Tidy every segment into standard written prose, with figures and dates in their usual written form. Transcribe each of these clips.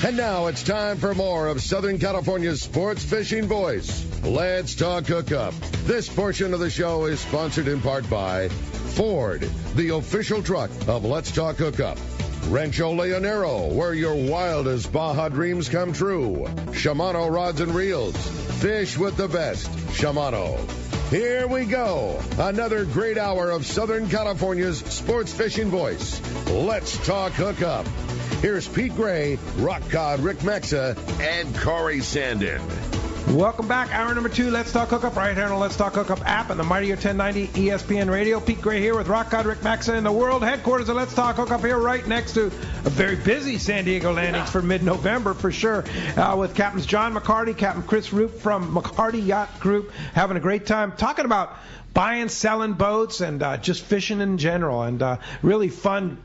And now it's time for more of Southern California's sports fishing voice. Let's talk hookup. This portion of the show is sponsored in part by Ford, the official truck of Let's Talk Hookup. Rancho Leonero, where your wildest Baja dreams come true. Shimano Rods and Reels. Fish with the best. Shimano. Here we go. Another great hour of Southern California's sports fishing voice. Let's talk hookup. Here's Pete Gray, Rock Cod Rick Mexa, and Corey Sandin. Welcome back. Hour number 2, Let's Talk Hookup, right here on the Let's Talk Hookup app and the Mightier 1090 ESPN Radio. Pete Gray here with Rock God Rick Maxa in the world headquarters of Let's Talk Hookup here right next to a very busy San Diego landings for mid-November for sure, with Captains John McCarty, Captain Chris Rupe from McCarty Yacht Group, having a great time talking about buying, selling boats and just fishing in general, and really fun,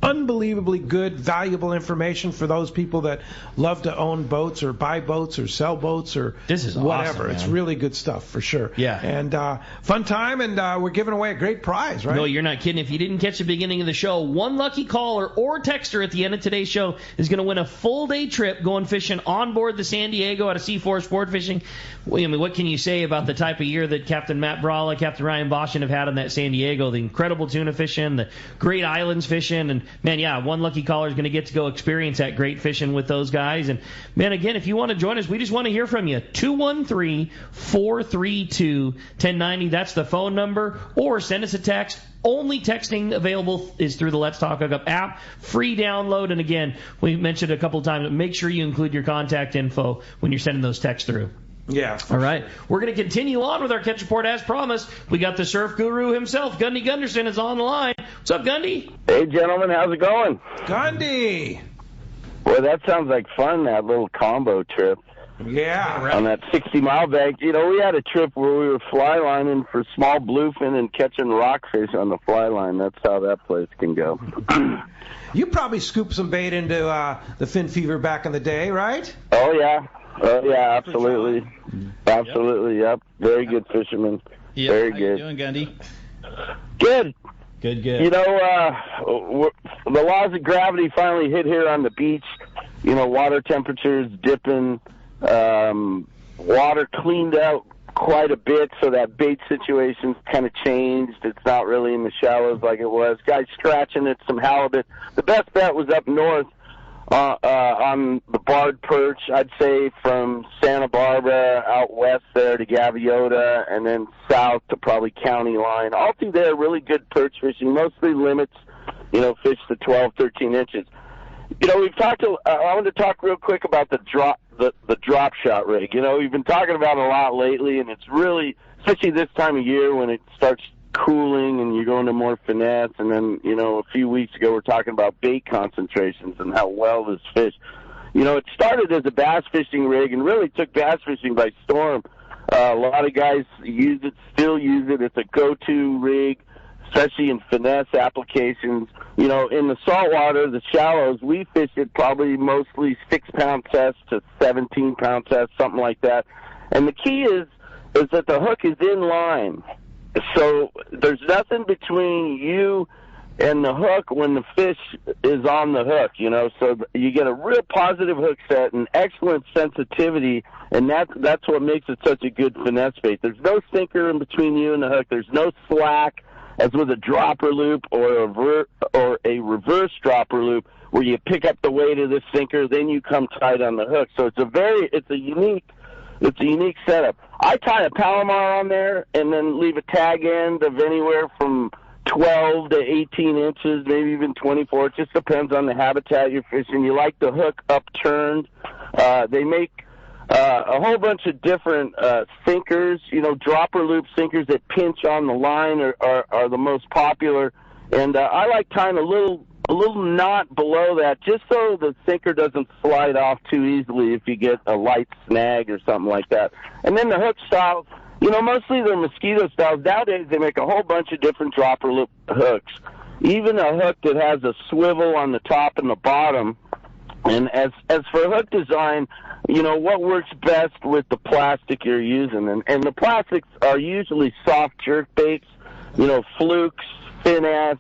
unbelievably good, valuable information for those people that love to own boats or buy boats or sell boats or this is whatever. Awesome, it's really good stuff for sure. Yeah. And fun time, and we're giving away a great prize, right? No, you're not kidding. If you didn't catch the beginning of the show, one lucky caller or texter at the end of today's show is going to win a full-day trip going fishing on board the San Diego out of C4 Sport Fishing. Well, I mean, what can you say about the type of year that Captain Matt Brala, Captain Ryan Boshin have had on that San Diego? The incredible tuna fishing, the great islands fishing, and, man, yeah, one lucky caller is going to get to go experience that great fishing with those guys. And, man, again, if you want to join us, we just want to hear from you. 213-432-1090. That's the phone number. Or send us a text. Only texting available is through the Let's Talk Hookup app. Free download. And, again, we mentioned a couple of times, make sure you include your contact info when you're sending those texts through. Yeah. All right. We're going to continue on with our catch report as promised. We got the surf guru himself. Gundy Gunderson is on the line. What's up, Gundy? Hey, gentlemen. How's it going? Gundy. Well, that sounds like fun, that little combo trip. Yeah. Right. On that 60-mile bank. You know, we had a trip where we were fly lining for small bluefin and catching rockfish on the fly line. That's how that place can go. You probably scooped some bait into the fin fever back in the day, right? Oh, yeah. Oh, yeah, absolutely. Absolutely, yep. Very good fisherman. Yep. Very How good. you doing, Gundy? Good. Good, good. You know, the laws of gravity finally hit here on the beach. You know, water temperatures dipping, water cleaned out quite a bit, so that bait situation's kind of changed. It's not really in the shallows like it was. Guys scratching at some halibut. The best bet was up north on the barred perch, I'd say from Santa Barbara out west there to Gaviota, and then south to probably County Line. All through there, really good perch fishing, mostly limits, you know, fish to 12, 13 inches. You know, we've talked. I wanted to talk real quick about the drop shot rig. You know, we've been talking about it a lot lately, and it's really, especially this time of year when it starts cooling and you're going to more finesse. And then, you know, a few weeks ago we're talking about bait concentrations and how well this fish. You know, it started as a bass fishing rig and really took bass fishing by storm. A lot of guys use it, still use it. It's a go-to rig, especially in finesse applications. You know, in the saltwater, the shallows, we fish it probably mostly 6-pound tests to 17-pound tests, something like that. And the key is that the hook is in line. So there's nothing between you and the hook when the fish is on the hook, you know. So you get a real positive hook set and excellent sensitivity, and that's what makes it such a good finesse bait. There's no sinker in between you and the hook. There's no slack, as with a dropper loop or a reverse dropper loop, where you pick up the weight of the sinker, then you come tight on the hook. So it's a unique setup. I tie a Palomar on there and then leave a tag end of anywhere from 12 to 18 inches, maybe even 24. It just depends on the habitat you're fishing. You like the hook upturned. They make a whole bunch of different sinkers. You know, dropper loop sinkers that pinch on the line are the most popular. And I like tying a little knot below that, just so the sinker doesn't slide off too easily if you get a light snag or something like that. And then the hook style, you know, mostly they're mosquito styles. Nowadays they make a whole bunch of different dropper loop hooks, even a hook that has a swivel on the top and the bottom. And as for hook design, you know, what works best with the plastic you're using. And the plastics are usually soft jerk baits, you know, flukes, finesse,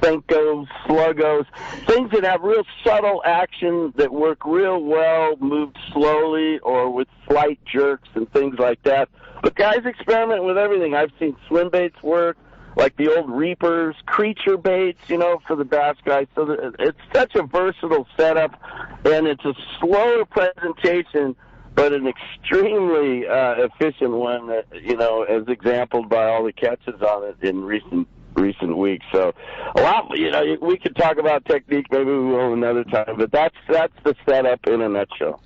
Senkos, Sluggos, things that have real subtle action that work real well, moved slowly or with slight jerks and things like that. But guys experiment with everything. I've seen swim baits work, like the old Reapers, creature baits, for the bass guys. So it's such a versatile setup, and it's a slower presentation, but an extremely efficient one, as exampled by all the catches on it in recent weeks. So a lot, we could talk about technique, maybe we will another time, but that's the setup in a nutshell.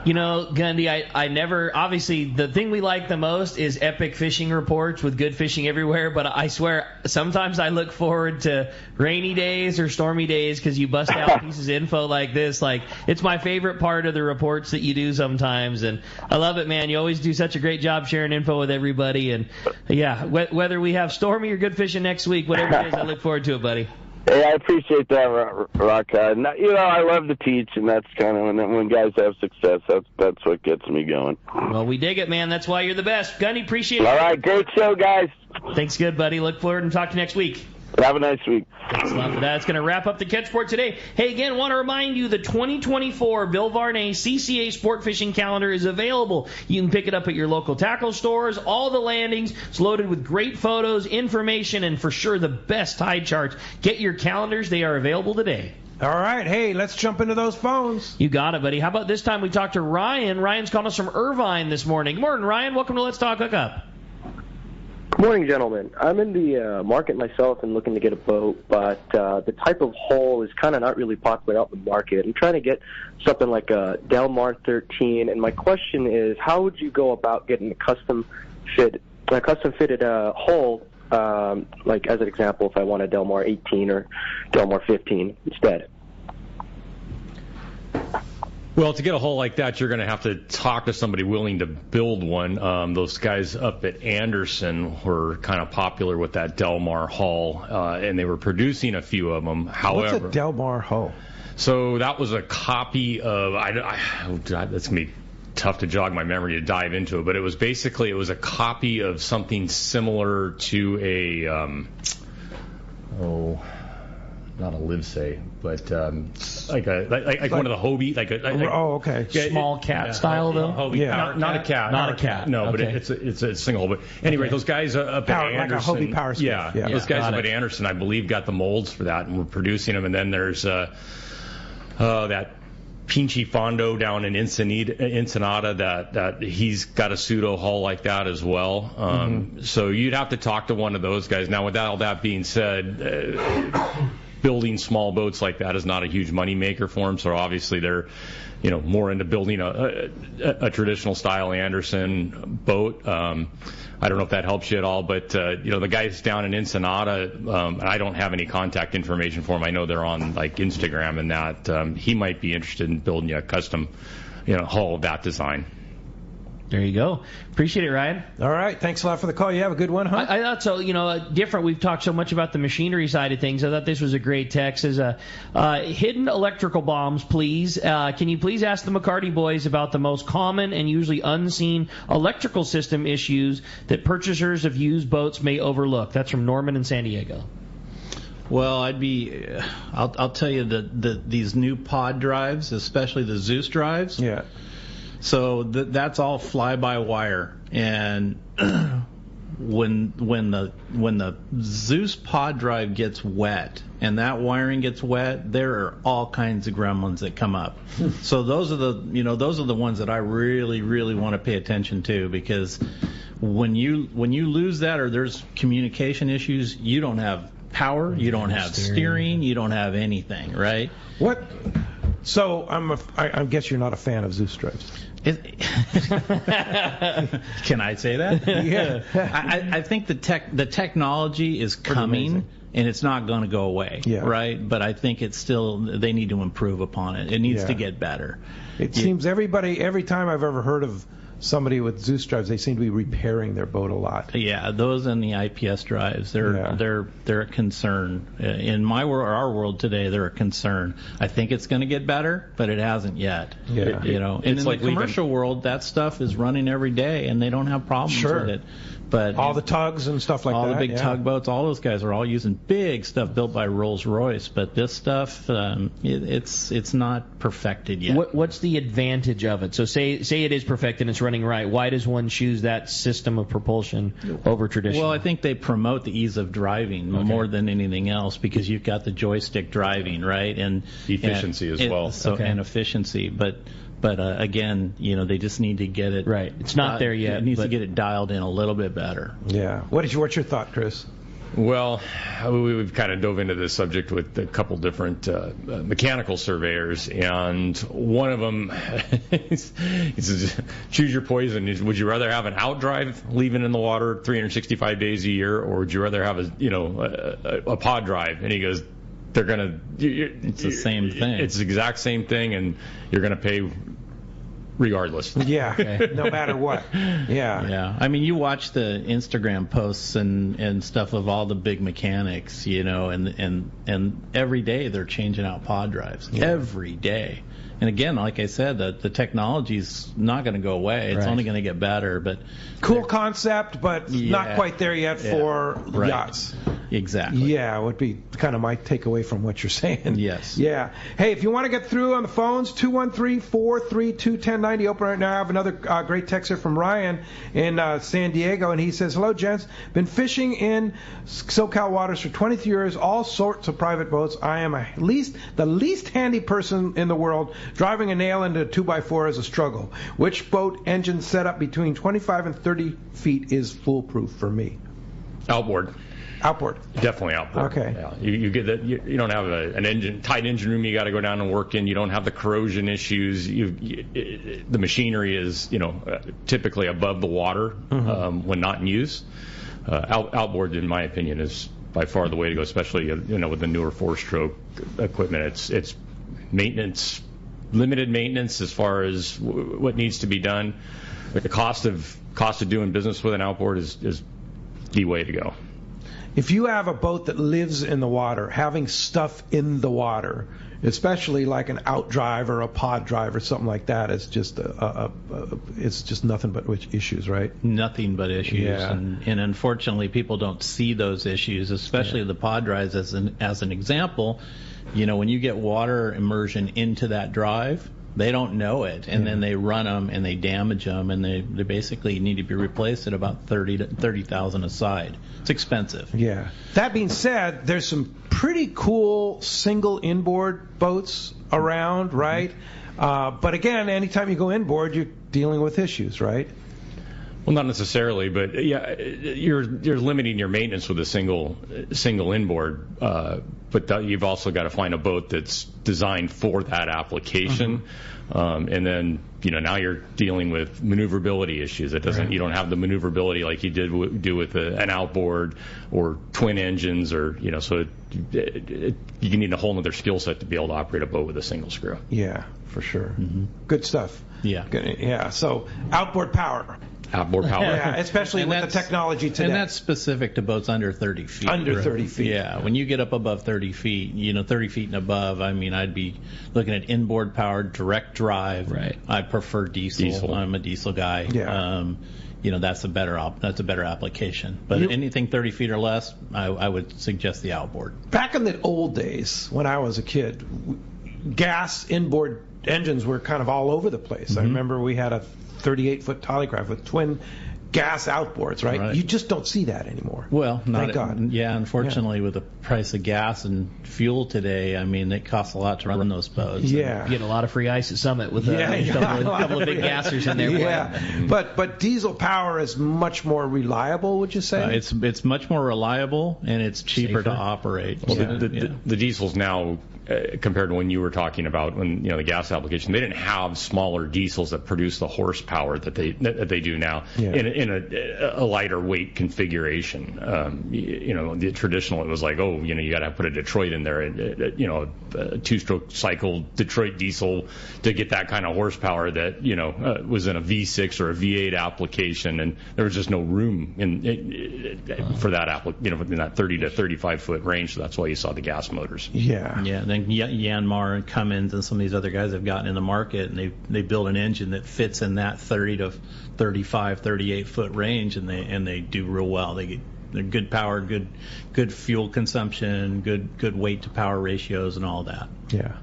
Gundy, I never, obviously the thing we like the most is epic fishing reports with good fishing everywhere, but I swear sometimes I look forward to rainy days or stormy days because you bust out pieces of info like this. Like, it's my favorite part of the reports that you do sometimes, and I love it, man. You always do such a great job sharing info with everybody, and yeah, whether we have stormy or good fishing next week, whatever it is, I look forward to it, buddy. Hey, I appreciate that, Rock. I love to teach, and that's kind of when guys have success, that's what gets me going. Well, we dig it, man. That's why you're the best. Gunny, appreciate it. All right, great show, guys. Thanks, good, buddy. Look forward and talk to you next week. Have a nice week. Thanks a lot for that. It's going to wrap up the Catch Sport today. Hey, again, want to remind you the 2024 Bill Varney CCA Sport Fishing Calendar is available. You can pick it up at your local tackle stores. All the landings. It's loaded with great photos, information, and for sure the best tide charts. Get your calendars. They are available today. All right. Hey, let's jump into those phones. You got it, buddy. How about this time we talk to Ryan? Ryan's calling us from Irvine this morning. Good morning, Ryan. Welcome to Let's Talk Hookup. Good morning, gentlemen. I'm in the market myself and looking to get a boat, but the type of hull is kind of not really popular out in the market. I'm trying to get something like a Delmar 13, and my question is, how would you go about getting a custom-fitted hull, like as an example, if I want a Delmar 18 or Delmar 15 instead? Well, to get a hull like that, you're going to have to talk to somebody willing to build one. Those guys up at Anderson were kind of popular with that Delmar hull, and they were producing a few of them. However, what's a Delmar hull? So that was a copy of, that's going to be tough to jog my memory to dive into it, but it was a copy of something similar to a, not a Livesay, but like one of the Hobie, okay, small cat style though. Hobie, yeah, not a cat, not a cat. No, okay. But it's a single. But anyway, those guys up at Anderson, like a Hobie Power Smith. yeah, those guys up at Anderson, I believe, got the molds for that and were producing them. And then there's that Pinchy Fondo down in Ensenada that he's got a pseudo hull like that as well. So you'd have to talk to one of those guys. Now, with all that being said, building small boats like that is not a huge money maker for them. So obviously they're, more into building a traditional style Anderson boat. I don't know if that helps you at all, but the guys down in Ensenada, I don't have any contact information for them. I know they're on like Instagram and that. He might be interested in building you a custom, hull of that design. There you go. Appreciate it, Ryan. All right. Thanks a lot for the call. You have a good one, huh? I thought so. Different. We've talked so much about the machinery side of things. I thought this was a great text. Hidden electrical bombs, please. Can you please ask the McCarty boys about the most common and usually unseen electrical system issues that purchasers of used boats may overlook? That's from Norman in San Diego. Well, I'll tell you that these new pod drives, especially the Zeus drives. Yeah. So that's all fly-by-wire, and when the Zeus pod drive gets wet and that wiring gets wet, there are all kinds of gremlins that come up. So those are the ones that I really, really want to pay attention to, because when you lose that or there's communication issues, you don't have power, you don't have steering, you don't have anything, right? What? So I guess you're not a fan of Zeus drives. Can I say that? Yeah. I think the technology is coming, and it's not going to go away, right? But I think they need to improve upon it. It needs to get better. It seems every time I've ever heard of somebody with Zeus drives, they seem to be repairing their boat a lot. Yeah, those and the IPS drives, they're a concern. In my world, or our world today, they're a concern. I think it's going to get better, but it hasn't yet. Yeah. And in the commercial world, that stuff is running every day, and they don't have problems with it. But all the tugs and stuff like that. All the big tugboats, all those guys are all using big stuff built by Rolls-Royce. But this stuff, it's not perfected yet. What's the advantage of it? So say it is perfect and it's running right. Why does one choose that system of propulsion over traditional? Well, I think they promote the ease of driving more than anything else, because you've got the joystick driving, right? And efficiency as well. And efficiency, but again, they just need to get it right. It's not there yet. It needs to get it dialed in a little bit better. Yeah. What's your thought, Chris? Well, we've kind of dove into this subject with a couple different mechanical surveyors, and one of them he says, choose your poison. Would you rather have an outdrive leaving in the water 365 days a year, or would you rather have a pod drive? And he goes, they're gonna. It's the same thing. It's the exact same thing, and you're gonna pay regardless. Yeah, no matter what. Yeah. I mean, you watch the Instagram posts and stuff of all the big mechanics, and every day they're changing out pod drives. Yeah. Every day. And again, like I said, the technology's not going to go away. It's only going to get better. But cool concept, but not quite there yet for yachts. Exactly. Yeah, would be kind of my takeaway from what you're saying. Yes. Yeah. Hey, if you want to get through on the phones, 213-432-1090. Open right now. I have another great texter from Ryan in San Diego, and he says, hello, gents. Been fishing in SoCal waters for 23 years, all sorts of private boats. I am the least handy person in the world. Driving a nail into a 2x4 is a struggle. Which boat engine setup between 25 and 30 feet is foolproof for me? Outboard. Definitely outboard. Okay. Yeah. You get that. You don't have an tight engine room. You got to go down and work in. You don't have the corrosion issues. The machinery is typically above the water when not in use. Outboard, in my opinion, is by far the way to go, especially with the newer 4-stroke equipment. It's maintenance, limited maintenance as far as what needs to be done. The cost of doing business with an outboard is the way to go. If you have a boat that lives in the water, having stuff in the water, especially like an outdrive or a pod drive or something like that, is just it's just nothing but issues, right? Nothing but issues, yeah. And unfortunately, people don't see those issues, especially the pod drives as an example. When you get water immersion into that drive, they don't know it, and then they run them and they damage them, and they basically need to be replaced at about $30,000 a side. It's expensive. Yeah. That being said, there's some pretty cool single inboard boats around, right? But again, anytime you go inboard, you're dealing with issues, right? Well, not necessarily, but you're limiting your maintenance with a single inboard. But you've also got to find a boat that's designed for that application. And then now you're dealing with maneuverability issues. You don't have the maneuverability like you do with an outboard or twin engines, or so you need a whole other skill set to be able to operate a boat with a single screw. Yeah, for sure. Good stuff. Yeah. Yeah. So outboard power. Outboard power. Yeah, especially with the technology today. And that's specific to boats under 30 feet. Under 30 feet. Yeah, when you get up above 30 feet, 30 feet and above, I'd be looking at inboard powered direct drive. Right. I prefer diesel. I'm a diesel guy. Yeah. That's a better application. But anything 30 feet or less, I would suggest the outboard. Back in the old days, when I was a kid, gas inboard engines were kind of all over the place. I remember we had a 38-foot Tallycraft with twin gas outboards, right? You just don't see that anymore. Well, thank God. Yeah, unfortunately, with the price of gas and fuel today, it costs a lot to run those boats. Yeah. You get a lot of free ice at Summit with a couple of big gassers in there. Yeah, but diesel power is much more reliable, would you say? It's much more reliable, and it's cheaper to operate. Well, the diesels now compared to when you were talking about when the gas application. They didn't have smaller diesels that produce the horsepower that they do now in a lighter weight configuration. The traditional, it was like, you got to put a Detroit in there, a two-stroke cycle Detroit diesel to get that kind of horsepower that was in a V6 or a V8 application, and there was just no room for that in that 30 to 35 foot range. So that's why you saw the gas motors. Yeah. And then Yanmar and Cummins and some of these other guys have gotten in the market, and they build an engine that fits in that 30 to 35, 38 foot range, and they do real well. They're good power, good fuel consumption, good weight to power ratios, and all that. Yeah.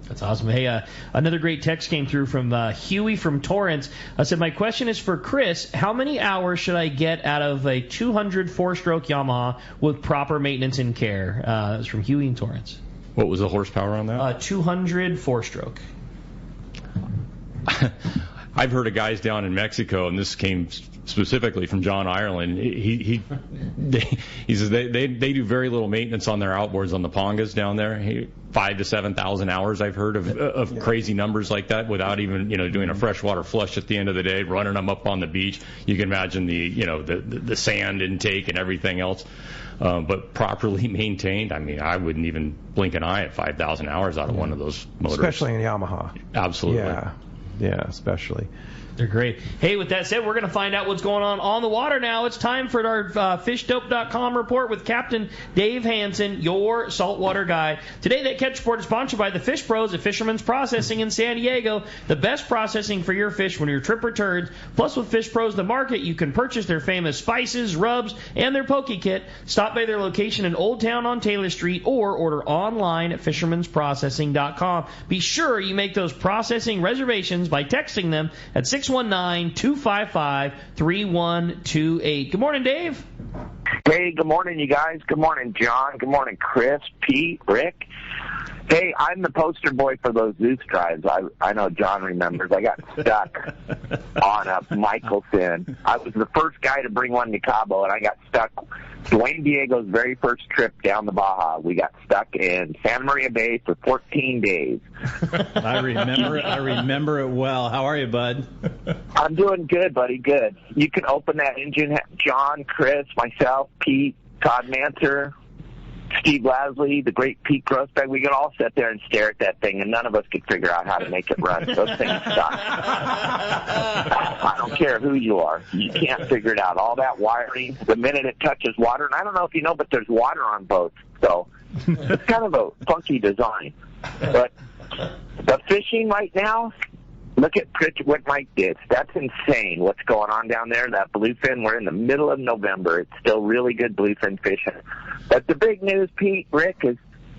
That's awesome. Hey, another great text came through from Huey from Torrance. I said, my question is for Chris. How many hours should I get out of a 200 four-stroke Yamaha with proper maintenance and care? It's from Huey in Torrance. What was the horsepower on that? 200 four-stroke. I've heard of guys down in Mexico, and this came specifically from John Ireland. He says they do very little maintenance on their outboards on the Pongas down there. 5,000 to 7,000 hours I've heard of crazy numbers like that without even doing a freshwater flush at the end of the day, running them up on the beach. You can imagine the sand intake and everything else. But properly maintained, I wouldn't even blink an eye at 5,000 hours out of one of those motors. Especially in Yamaha. Absolutely. Yeah, especially. They're great. Hey, with that said, we're going to find out what's going on the water now. It's time for our FishDope.com report with Captain Dave Hansen, your saltwater guy. Today, that catch report is sponsored by the Fish Pros at Fisherman's Processing in San Diego. The best processing for your fish when your trip returns. Plus, with Fish Pros, the market, you can purchase their famous spices, rubs, and their poke kit. Stop by their location in Old Town on Taylor Street or order online at fishermansprocessing.com. Be sure you make those processing reservations by texting them at 619-255-3128. Good morning, Dave. Hey, good morning, you guys. Good morning, John. Good morning, Chris, Pete, Rick. Hey, I'm the poster boy for those Zeus drives. I know John remembers. I got stuck on a Michelson. I was the first guy to bring one to Cabo, and I got stuck. Dwayne Diego's very first trip down the Baja. We got stuck in Santa Maria Bay for 14 days. I remember it well. How are you, bud? I'm doing good, buddy, good. You can open that engine, John, Chris, myself, Pete, Todd Manser, Steve Lasley, the great Pete Grossbeck. We could all sit there and stare at that thing, and none of us could figure out how to make it run. Those things suck. I don't care who you are. You can't figure it out. All that wiring, the minute it touches water, and I don't know if you know, but there's water on boats. So it's kind of a funky design. But the fishing right now, look at what Mike did. That's insane what's going on down there. That bluefin, we're in the middle of November. It's still really good bluefin fishing. But the big news, Pete, Rick, is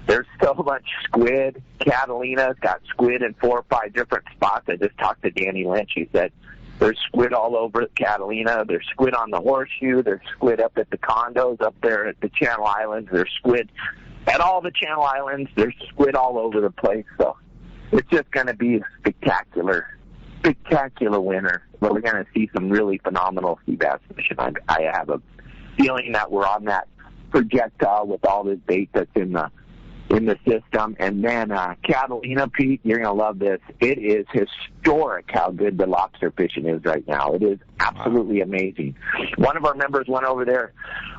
there's so much squid. Catalina's got squid in 4 or 5 different spots. I just talked to Danny Lynch. He said there's squid all over Catalina. There's squid on the Horseshoe. There's squid up at the condos up there at the Channel Islands. There's squid at all the Channel Islands. There's squid all over the place. So it's just going to be a spectacular winter. But we're going to see some really phenomenal sea bass fishing. I have a feeling that we're on that projectile with all this bait that's in the system. And then Catalina, Pete, you're going to love this. It is historic how good the lobster fishing is right now. It is absolutely amazing. One of our members went over there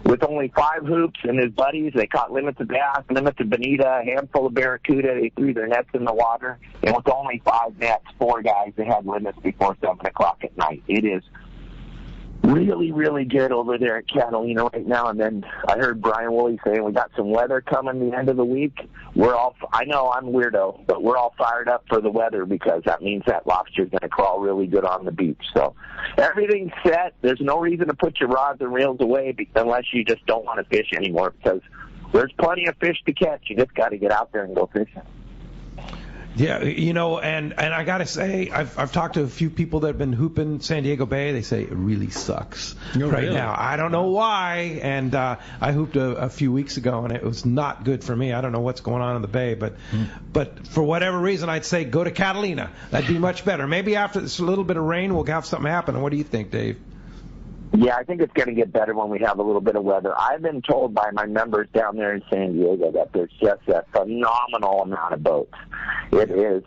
with only 5 hoops and his buddies. They caught limits of bass, limits of bonita, a handful of barracuda. They threw their nets in the water. And with only 5 nets, 4 guys, they had limits before 7 o'clock at night. It is really, really good over there at Catalina right now. And then I heard Brian Woolley saying we got some weather coming the end of the week. I know I'm weirdo, but we're all fired up for the weather because that means that lobster's going to crawl really good on the beach. So everything's set. There's no reason to put your rods and reels away unless you just don't want to fish anymore, because there's plenty of fish to catch. You just got to get out there and go fishing. Yeah, and I got to say, I've talked to a few people that have been hooping San Diego Bay. They say it really sucks now. I don't know why, and I hooped a few weeks ago, and it was not good for me. I don't know what's going on in the Bay, but for whatever reason, I'd say go to Catalina. That'd be much better. Maybe after this little bit of rain, we'll have something happen. And what do you think, Dave? Yeah, I think it's going to get better when we have a little bit of weather. I've been told by my members down there in San Diego that there's just a phenomenal amount of boats. It is.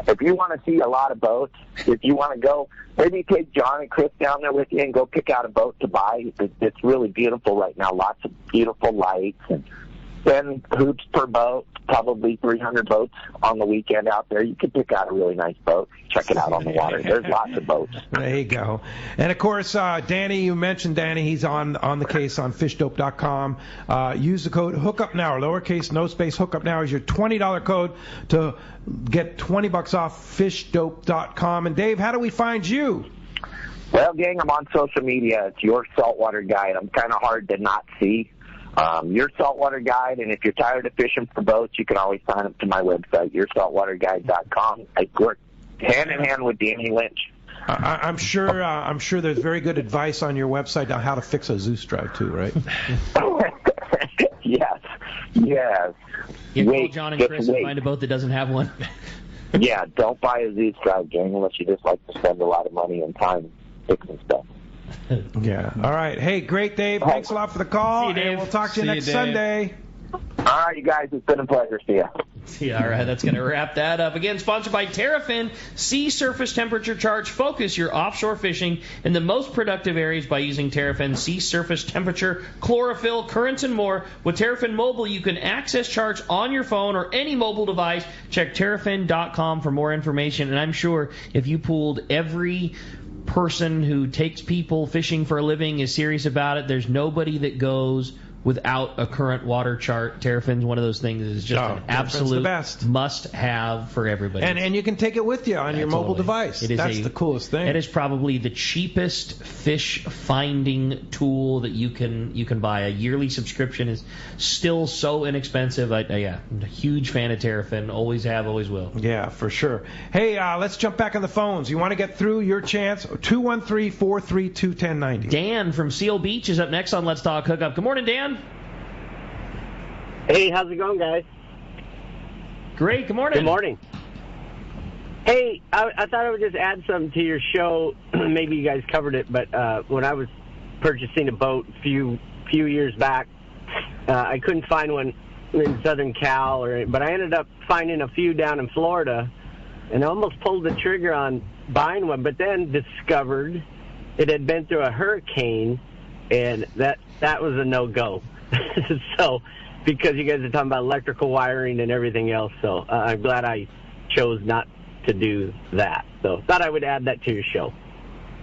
If you want to see a lot of boats, if you want to go, maybe take John and Chris down there with you and go pick out a boat to buy. It's really beautiful right now. Lots of beautiful lights and 10 hoops per boat, probably 300 boats on the weekend out there. You can pick out a really nice boat. Check it out on the water. There's lots of boats. There you go. And, of course, Danny, you mentioned Danny. He's on the case on fishdope.com. Use the code Hookup Now, lowercase, no space, Hookup Now is your $20 code to get $20 off fishdope.com. And, Dave, how do we find you? Well, gang, I'm on social media. It's Your Saltwater Guide. I'm kind of hard to not see. Your Saltwater Guide, and if you're tired of fishing for boats, you can always sign up to my website, yoursaltwaterguide.com. I work hand in hand with Danny Lynch. I'm sure there's very good advice on your website on how to fix a Zeus drive too, right? Yes. You call John and Chris and find a boat that doesn't have one. Yeah, don't buy a Zeus drive, gang, unless you just like to spend a lot of money and time fixing stuff. Yeah. All right. Hey, great, Dave. Thanks a lot for the call. See you, Dave. And we'll talk to you next Sunday. All right, you guys. It's been a pleasure. See ya. Yeah, all right, that's going to wrap that up. Again, sponsored by Terrafin. Sea surface temperature charge. Focus your offshore fishing in the most productive areas by using Terrafin. Sea surface temperature, chlorophyll, currents, and more. With Terrafin Mobile, you can access charge on your phone or any mobile device. Check terrafin.com for more information. And I'm sure if you pooled every person who takes people fishing for a living, is serious about it, there's nobody that goes without a current water chart. Terrafin's one of those things that is just an absolute must-have for everybody. And you can take it with you on your mobile device. That's the coolest thing. It is probably the cheapest fish finding tool that you can buy. A yearly subscription is still so inexpensive. I'm a huge fan of Terrafin. Always have, always will. Yeah, for sure. Hey, let's jump back on the phones. You want to get through your chance? 213-432-1090. Dan from Seal Beach is up next on Let's Talk Hookup. Good morning, Dan. Hey, how's it going, guys? Great. Good morning. Good morning. Hey, I thought I would just add something to your show. Maybe you guys covered it, but when I was purchasing a boat a few years back, I couldn't find one in Southern Cal, but I ended up finding a few down in Florida, and I almost pulled the trigger on buying one, but then discovered it had been through a hurricane, and that was a no-go. So, because you guys are talking about electrical wiring and everything else, so I'm glad I chose not to do that. So, thought I would add that to your show.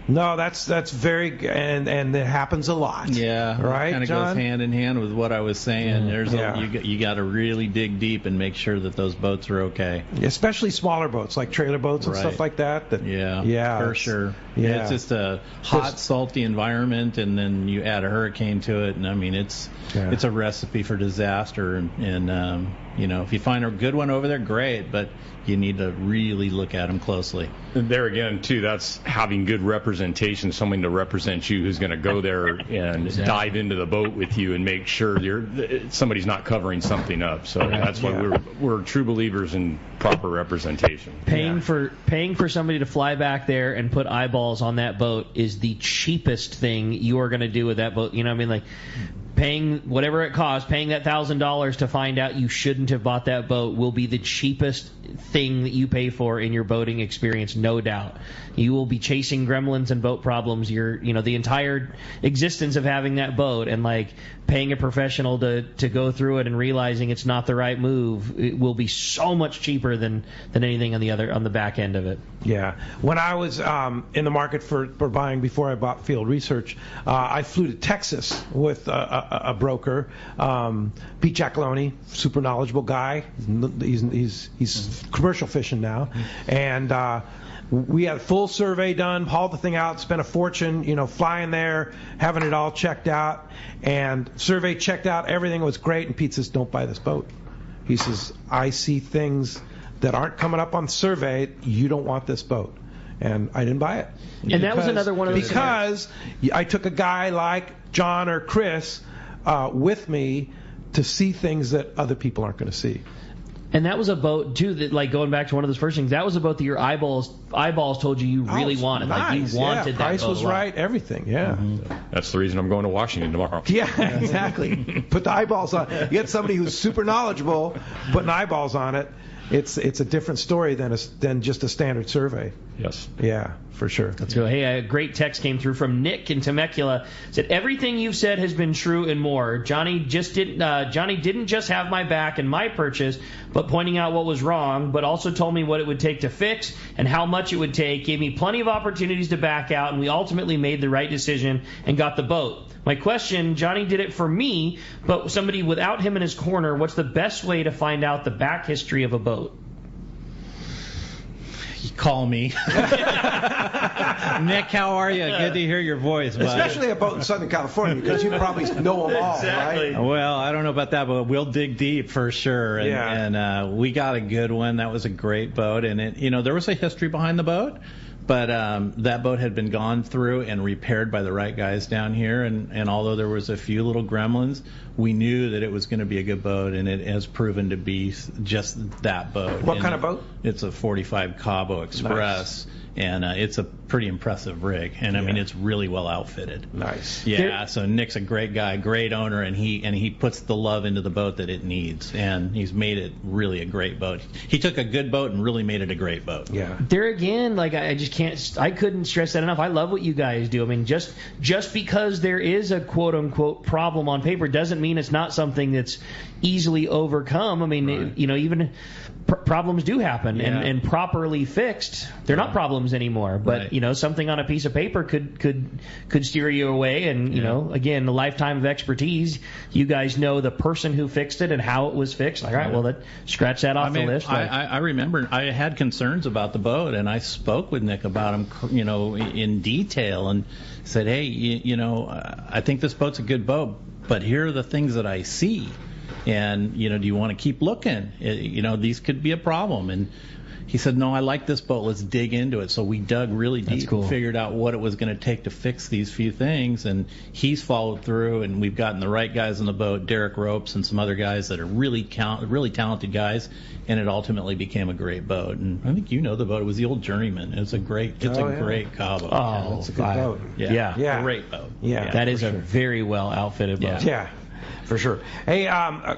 No, that's very good, and it happens a lot. Yeah, right. Kind of goes hand in hand with what I was saying. There's you got to really dig deep and make sure that those boats are okay. Especially smaller boats like trailer boats and stuff like that. Yeah, for sure. Yeah, it's just a hot, salty environment, and then you add a hurricane to it, and I mean it's a recipe for disaster. And if you find a good one over there, great, but you need to really look at them closely. And there again, too, that's having good representation, someone to represent you who's going to go there and dive into the boat with you and make sure somebody's not covering something up. So that's why we're true believers in proper representation. Paying for somebody to fly back there and put eyeballs on that boat is the cheapest thing you are going to do with that boat. You know what I mean? Like, paying whatever it costs, paying that $1,000 to find out you shouldn't have bought that boat will be the cheapest thing that you pay for in your boating experience, no doubt. You will be chasing gremlins and boat problems the entire existence of having that boat, and like paying a professional to go through it and realizing it's not the right move, it will be so much cheaper than anything on the back end of it. Yeah. When I was in the market for buying before I bought Field Research, I flew to Texas with a broker, Pete Giacalone, super knowledgeable guy. He's commercial fishing now, and we had a full survey done, hauled the thing out, spent a fortune, flying there, having it all checked out, and survey checked out, everything was great, and Pete says, don't buy this boat. He says, I see things that aren't coming up on the survey, you don't want this boat. And I didn't buy it. And that was another one of those because I took a guy like John or Chris with me to see things that other people aren't going to see. And that was a boat too that, like, going back to one of those first things, that was a boat that your eyeballs told you really wanted. Nice. Like, you wanted that price boat was right, everything. Yeah. That's the reason I'm going to Washington tomorrow. Yeah, exactly. Put the eyeballs on. You get somebody who's super knowledgeable putting eyeballs on it. It's a different story than just a standard survey. Yes. Yeah, for sure. Let's go. Hey, a great text came through from Nick in Temecula. Said everything you've said has been true and more. Johnny didn't just have my back in my purchase, but pointing out what was wrong, but also told me what it would take to fix and how much it would take. Gave me plenty of opportunities to back out, and we ultimately made the right decision and got the boat. My question, Johnny did it for me, but somebody without him in his corner, what's the best way to find out the back history of a boat? You call me. Nick, how are you? Good to hear your voice, bud. Especially a boat in Southern California, because you probably know them all, Exactly. right? Well, I don't know about that, but we'll dig deep for sure. And we got a good one. That was a great boat. And, there was a history behind the boat. But that boat had been gone through and repaired by the right guys down here. And although there was a few little gremlins, we knew that it was going to be a good boat, and it has proven to be just that boat. What kind of boat? It's a 45 Cabo Express. Nice. And it's a pretty impressive rig, and I mean it's really well outfitted. Nice. Yeah. So Nick's a great guy, great owner, and he puts the love into the boat that it needs, and he's made it really a great boat. He took a good boat and really made it a great boat. Yeah. There again, like I couldn't stress that enough. I love what you guys do. I mean, just because there is a quote unquote problem on paper doesn't mean it's not something that's easily overcome. I mean, right. Even problems do happen, and properly fixed, they're not problems anymore. But right. Something on a piece of paper could steer you away. And again, a lifetime of expertise. You guys know the person who fixed it and how it was fixed. All right, well, scratch that off the list. I remember I had concerns about the boat, and I spoke with Nick about them, in detail, and said, hey, I think this boat's a good boat, but here are the things that I see. And, do you want to keep looking? These could be a problem. And he said, no, I like this boat. Let's dig into it. So we dug really deep and figured out what it was going to take to fix these few things. And he's followed through, and we've gotten the right guys on the boat, Derek Ropes and some other guys that are really talented guys. And it ultimately became a great boat. And I think the boat. It was the old Journeyman. It's a great Cabo. Oh, that's a good boat. Yeah. Great boat. Yeah, that is a very well outfitted boat. Yeah. For sure. Hey,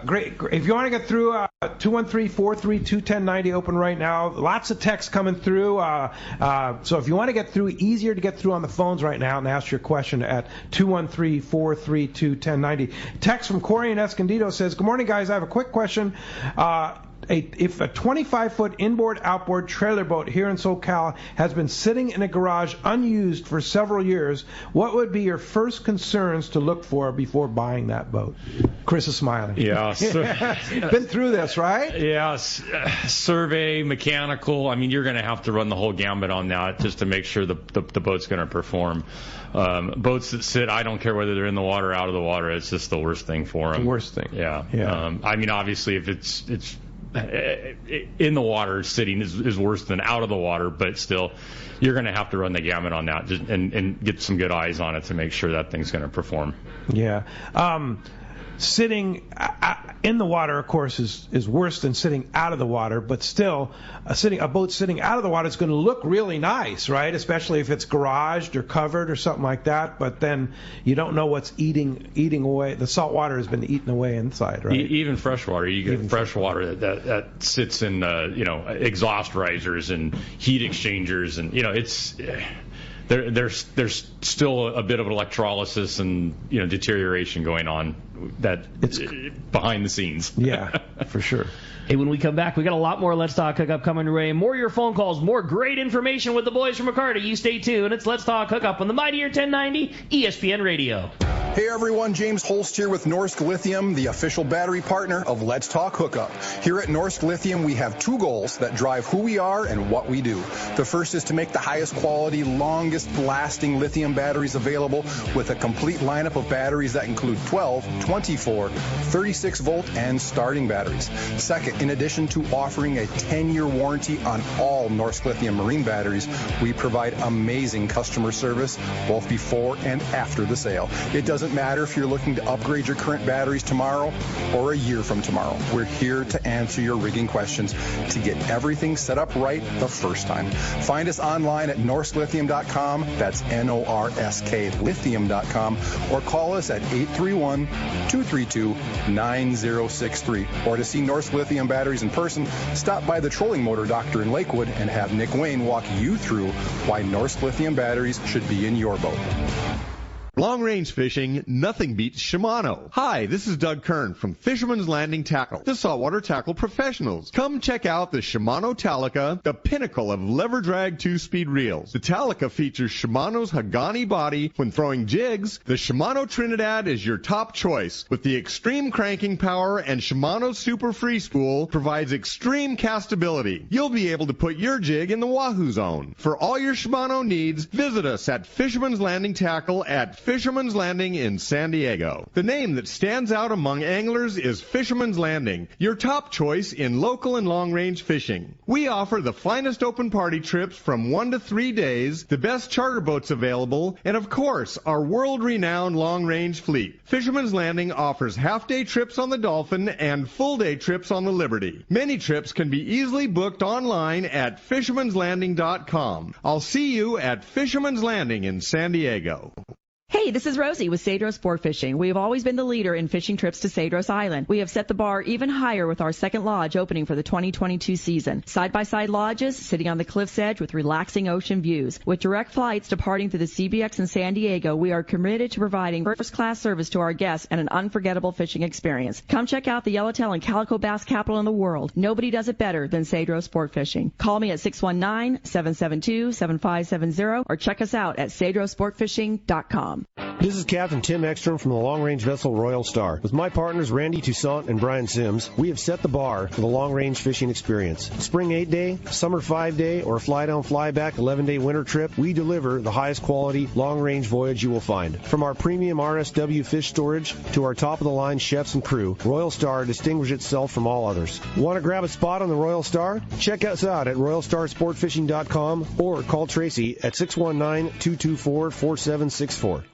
great. If you want to get through, 213-432-1090 open right now. Lots of texts coming through. So if you want to get through, easier to get through on the phones right now and ask your question at 213-432-1090. Text from Corey in Escondido says, good morning, guys. I have a quick question. If a 25-foot inboard-outboard trailer boat here in SoCal has been sitting in a garage unused for several years, what would be your first concerns to look for before buying that boat? Chris is smiling. Yeah. Been through this, right? Yes. Survey, mechanical. I mean, you're going to have to run the whole gambit on that just to make sure the boat's going to perform. Boats that sit, I don't care whether they're in the water or out of the water, it's just the worst thing for them. The worst thing. Yeah. I mean, obviously, if it's in the water, sitting is worse than out of the water, but still, you're going to have to run the gamut on that and get some good eyes on it to make sure that thing's going to perform. Yeah. Sitting in the water, of course, is worse than sitting out of the water, but still, a boat sitting out of the water is going to look really nice, right? Especially if it's garaged or covered or something like that. But then you don't know what's eating away. The salt water has been eaten away inside, right? Even fresh water. You get fresh water that sits in exhaust risers and heat exchangers, and it's. There's still a bit of electrolysis and deterioration going on it's behind the scenes. Yeah, for sure. Hey, when we come back, we got a lot more Let's Talk Hookup coming your way. More of your phone calls, more great information with the boys from McCarty. You stay tuned. It's Let's Talk Hookup on the Mightier 1090 ESPN Radio. Hey everyone, James Holst here with Norsk Lithium, the official battery partner of Let's Talk Hookup. Here at Norsk Lithium, we have two goals that drive who we are and what we do. The first is to make the highest quality, longest lasting lithium batteries available with a complete lineup of batteries that include 12, 24, 36 volt and starting batteries. Second, in addition to offering a 10-year warranty on all Norsk Lithium marine batteries, we provide amazing customer service both before and after the sale. It doesn't doesn't matter if you're looking to upgrade your current batteries tomorrow or a year from tomorrow. We're here to answer your rigging questions to get everything set up right the first time. Find us online at norsklithium.com. That's Norsk lithium.com, or call us at 831-232-9063. Or to see Norsk Lithium batteries in person, stop by the Trolling Motor Doctor in Lakewood and have Nick Wayne walk you through why Norsk Lithium batteries should be in your boat. Long-range fishing, nothing beats Shimano. Hi, this is Doug Kern from Fisherman's Landing Tackle, the saltwater tackle professionals. Come check out the Shimano Talica, the pinnacle of lever drag 2-speed reels. The Talica features Shimano's Hagani body when throwing jigs. The Shimano Trinidad is your top choice. With the extreme cranking power and Shimano's Super Free Spool provides extreme castability. You'll be able to put your jig in the Wahoo zone. For all your Shimano needs, visit us at Fisherman's Landing Tackle at Fisherman's Landing in San Diego. The name that stands out among anglers is Fisherman's Landing, your top choice in local and long-range fishing. We offer the finest open party trips from 1 to 3 days, the best charter boats available, and of course, our world-renowned long-range fleet. Fisherman's Landing offers half-day trips on the Dolphin and full-day trips on the Liberty. Many trips can be easily booked online at fishermanslanding.com. I'll see you at Fisherman's Landing in San Diego. Hey, this is Rosie with Cedros Sport Fishing. We have always been the leader in fishing trips to Cedros Island. We have set the bar even higher with our second lodge opening for the 2022 season. Side-by-side lodges sitting on the cliff's edge with relaxing ocean views. With direct flights departing to the CBX in San Diego, we are committed to providing first-class service to our guests and an unforgettable fishing experience. Come check out the yellowtail and calico bass capital in the world. Nobody does it better than Cedros Sport Fishing. Call me at 619-772-7570 or check us out at cedrosportfishing.com. This is Captain Tim Ekstrom from the long-range vessel Royal Star. With my partners Randy Toussaint and Brian Sims, we have set the bar for the long-range fishing experience. Spring 8-day, summer 5-day, or fly-down, fly-back 11-day winter trip, we deliver the highest quality long-range voyage you will find. From our premium RSW fish storage to our top-of-the-line chefs and crew, Royal Star distinguishes itself from all others. Want to grab a spot on the Royal Star? Check us out at RoyalStarSportFishing.com or call Tracy at 619-224-4764.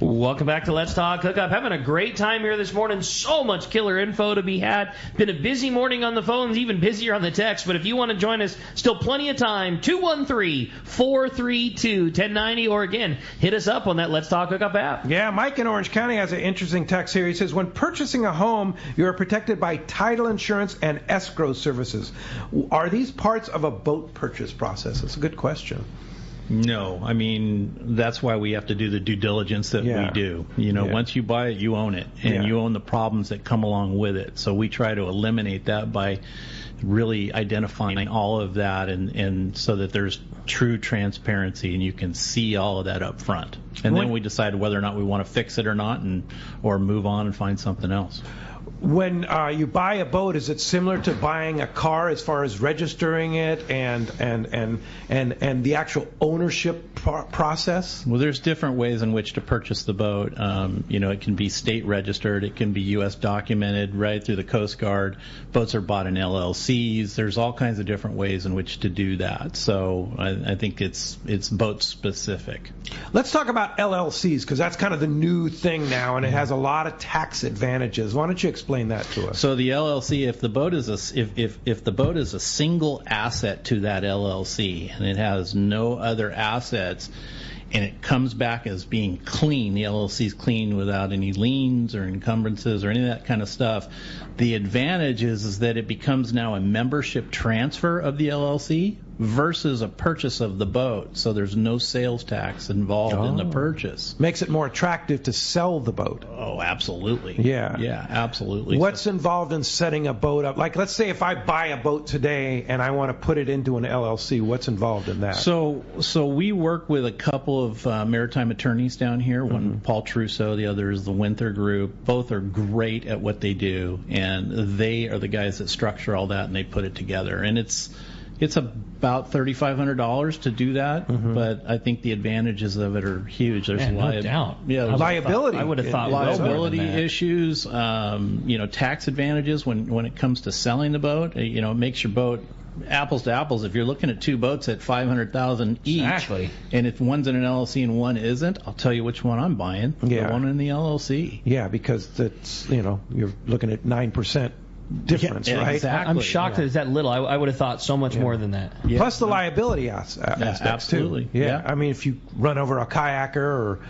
Welcome back to Let's Talk Hookup. Having a great time here this morning. So much killer info to be had. Been a busy morning on the phones, even busier on the text. But if you want to join us, still plenty of time. 213-432-1090. Or again, hit us up on that Let's Talk Hookup app. Yeah, Mike in Orange County has an interesting text here. He says, when purchasing a home, you are protected by title insurance and escrow services. Are these parts of a boat purchase process? That's a good question. No, I mean, that's why we have to do the due diligence that we do. You know, once you buy it, you own it, and you own the problems that come along with it. So we try to eliminate that by really identifying all of that, and so that there's true transparency and you can see all of that up front. And then we decide whether or not we want to fix it or not, or move on and find something else. When you buy a boat, is it similar to buying a car as far as registering it and the actual ownership process? Well, there's different ways in which to purchase the boat. You know, it can be state registered, it can be U.S. documented right through the Coast Guard. Boats are bought in LLCs. There's all kinds of different ways in which to do that. So I think it's boat specific. Let's talk about LLCs, because that's kind of the new thing now, and it has a lot of tax advantages. Why don't you explain that to us? So the LLC, if the boat is if the boat is a single asset to that LLC and it has no other assets, and it comes back as being clean, the LLC is clean without any liens or encumbrances or any of that kind of stuff, the advantage is that it becomes now a membership transfer of the LLC versus a purchase of the boat. So there's no sales tax involved in the purchase. Makes it more attractive to sell the boat. Oh, absolutely. Yeah. Yeah, absolutely. What's involved in setting a boat up? Like, let's say if I buy a boat today and I want to put it into an LLC, what's involved in that? So we work with a couple of maritime attorneys down here. One, Paul Trusso, the other is the Winther Group. Both are great at what they do, and they are the guys that structure all that and they put it together. And it's about $3,500 to do that, but I think the advantages of it are huge. There's no doubt. Yeah, liability. I would have thought liability issues, tax advantages when it comes to selling the boat. You know, it makes your boat apples to apples. If you're looking at two boats at $500,000 each, Exactly. and if one's in an LLC and one isn't, I'll tell you which one I'm buying. Yeah. The one in the LLC. Yeah, because it's, you're looking at 9% difference, right? Exactly. I'm shocked that it's that little. I would have thought so much more than that. Yeah. Plus the liability aspects absolutely. too. Yeah. I mean, if you run over a kayaker or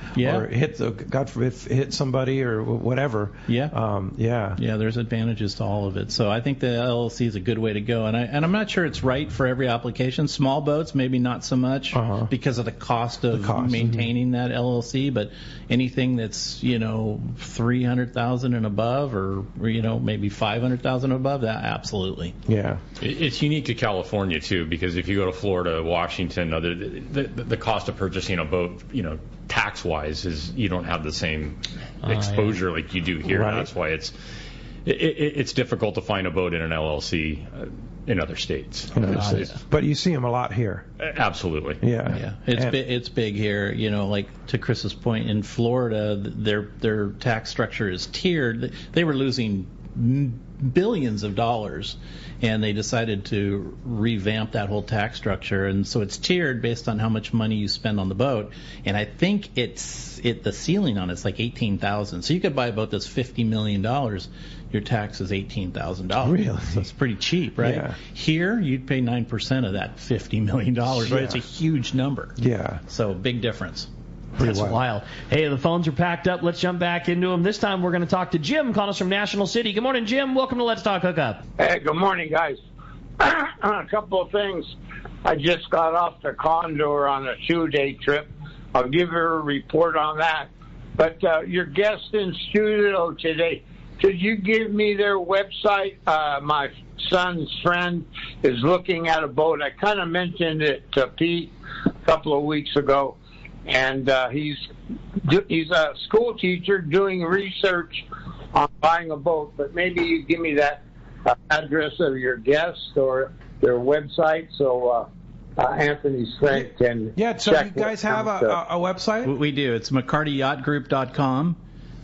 God forbid, hit somebody or whatever. Yeah, there's advantages to all of it. So I think the LLC is a good way to go. And I'm not sure it's right for every application. Small boats, maybe not so much because of the cost of maintaining that LLC. But anything that's $300,000 and above, or maybe $500,000 above, that absolutely. Yeah. It's unique to California too, because if you go to Florida, Washington, the cost of purchasing a boat, tax-wise, is you don't have the same exposure like you do here. Right. That's why it's difficult to find a boat in an LLC in other states. But you see them a lot here. Absolutely. Yeah. It's big here. Like to Chris's point, in Florida, their tax structure is tiered. They were losing billions of dollars, and they decided to revamp that whole tax structure, and so it's tiered based on how much money you spend on the boat. And I think the ceiling on it's like $18,000. So you could buy a boat that's $50 million. Your tax is $18,000. Really? So it's pretty cheap, right? Yeah. Here, you'd pay 9% of that $50 million, right? Yeah. It's a huge number. Yeah. So big difference. That's wild. Hey, the phones are packed up. Let's jump back into them. This time we're going to talk to Jim, calling us from National City. Good morning, Jim. Welcome to Let's Talk Hookup. Hey, good morning, guys. A couple of things. I just got off the Condor on a 2-day trip. I'll give you a report on that. But your guest in studio today, could you give me their website? My son's friend is looking at a boat. I kind of mentioned it to Pete a couple of weeks ago. And he's a school teacher doing research on buying a boat. But maybe you give me that address of your guest or their website so Anthony's friend can so check you guys have a website? We do. It's McCartyYachtGroup.com.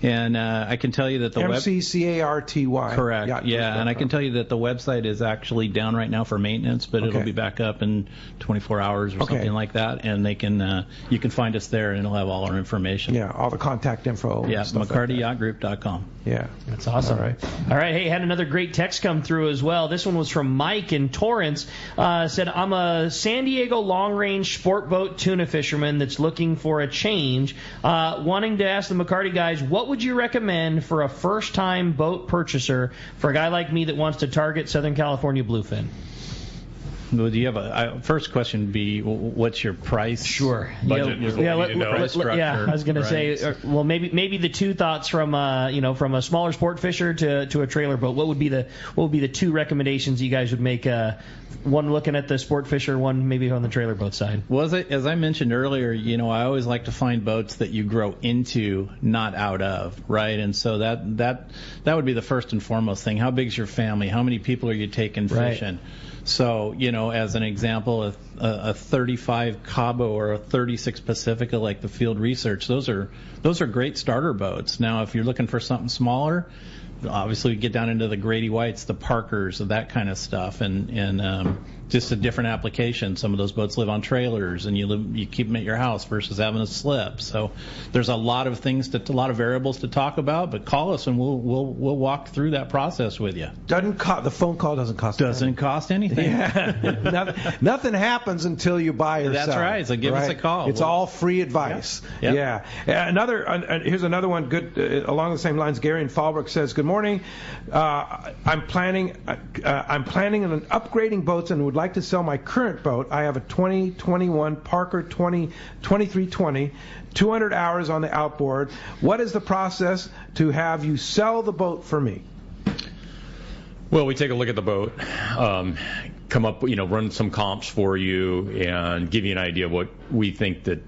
And I can tell you that the McCarty. Correct. Yeah, and I can tell you that the website is actually down right now for maintenance, but it'll be back up in 24 hours or something like that. And they can you can find us there, and it'll have all our information. Yeah, all the contact info. Yeah, McCartyYachtGroup.com. Yeah, that's awesome. All right. Hey, had another great text come through as well. This one was from Mike in Torrance. Said, I'm a San Diego long-range sport boat tuna fisherman that's looking for a change. Wanting to ask the McCarty guys, what would you recommend for a first-time boat purchaser for a guy like me that wants to target Southern California bluefin? Well, do you have a first question? Would be what's your price? Sure. Budget. I was going to say, well, maybe the two thoughts from from a smaller sport fisher to a trailer boat. What would be the two recommendations you guys would make? One looking at the sport fisher, one maybe on the trailer boat side. Well, as I mentioned earlier, I always like to find boats that you grow into, not out of, right? And so that would be the first and foremost thing. How big's your family? How many people are you taking fishing? So, as an example, a 35 Cabo or a 36 Pacifica, like the Field Research, those are great starter boats. Now, if you're looking for something smaller, obviously we get down into the Grady Whites, the Parkers, that kind of stuff, and just a different application. Some of those boats live on trailers, and you keep them at your house versus having a slip. So there's a lot of variables to talk about. But call us and we'll walk through that process with you. The phone call doesn't cost anything. Yeah. Nothing happens until you buy or sell. That's right. So give us a call. It's all free advice. Yeah. Here's another one. Good along the same lines. Gary in Fallbrook says, "Good morning. I'm planning on upgrading boats and would like to sell my current boat. I have a 2021 Parker 2320, 200 hours on the outboard. What is the process to have you sell the boat for me?" Well, we take a look at the boat, come up, run some comps for you, and give you an idea of what we think that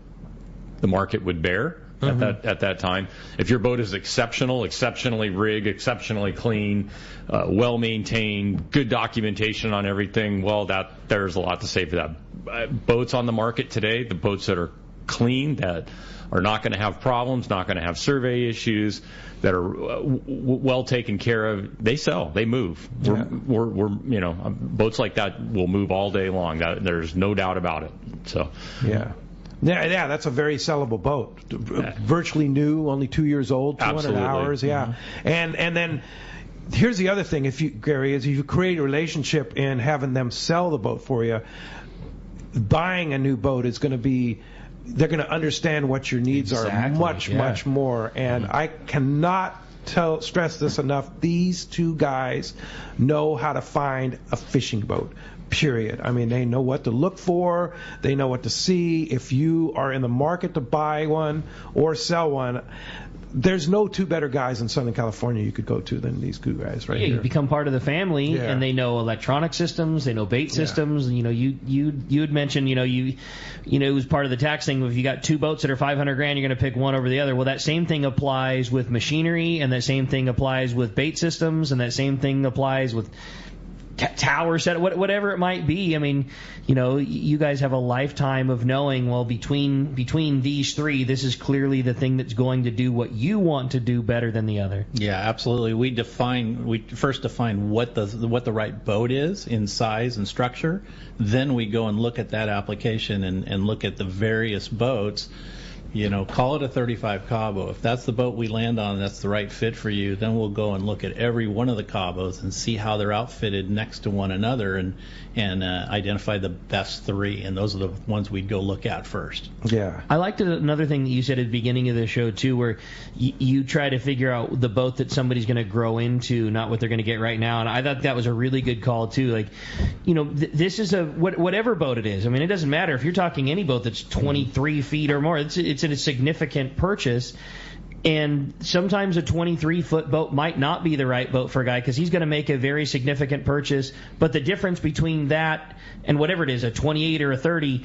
the market would bear at that time. If your boat is exceptionally rigged, exceptionally clean, well maintained, good documentation on everything, well, there's a lot to say for that. Boats on the market today, the boats that are clean, that are not going to have problems, not going to have survey issues, that are well taken care of, they sell, they move. We're boats like that will move all day long. There's no doubt about it. So yeah, that's a very sellable boat. Virtually new, only 2 years old, 200 Absolutely. hours. Yeah, and then here's the other thing, Gary, is if you create a relationship in having them sell the boat for you, buying a new boat is going to be, they're going to understand what your needs are much more. And I cannot stress this enough. These two guys know how to find a fishing boat. Period. I mean, they know what to look for. They know what to see. If you are in the market to buy one or sell one, there's no two better guys in Southern California you could go to than these two guys right here. You become part of the family, and they know electronic systems, they know bait systems. You know, you had mentioned, it was part of the tax thing. If you got two boats that are $500,000, you're going to pick one over the other. Well, that same thing applies with machinery, and that same thing applies with bait systems, and that same thing applies with tower set, whatever it might be. I mean, you guys have a lifetime of knowing, well, between these three, this is clearly the thing that's going to do what you want to do better than the other. Yeah, absolutely. We first define what the right boat is in size and structure. Then we go and look at that application and look at the various boats. Call it a 35 Cabo. If that's the boat we land on, that's the right fit for you, then we'll go and look at every one of the Cabos and see how they're outfitted next to one another and identify the best three. And those are the ones we'd go look at first. Yeah. I liked another thing that you said at the beginning of the show, too, where you try to figure out the boat that somebody's going to grow into, not what they're going to get right now. And I thought that was a really good call, too. Like, this is whatever boat it is. I mean, it doesn't matter if you're talking any boat that's 23 feet or more. It's a significant purchase, and sometimes a 23-foot boat might not be the right boat for a guy because he's going to make a very significant purchase, but the difference between that and whatever it is, a 28 or a 30,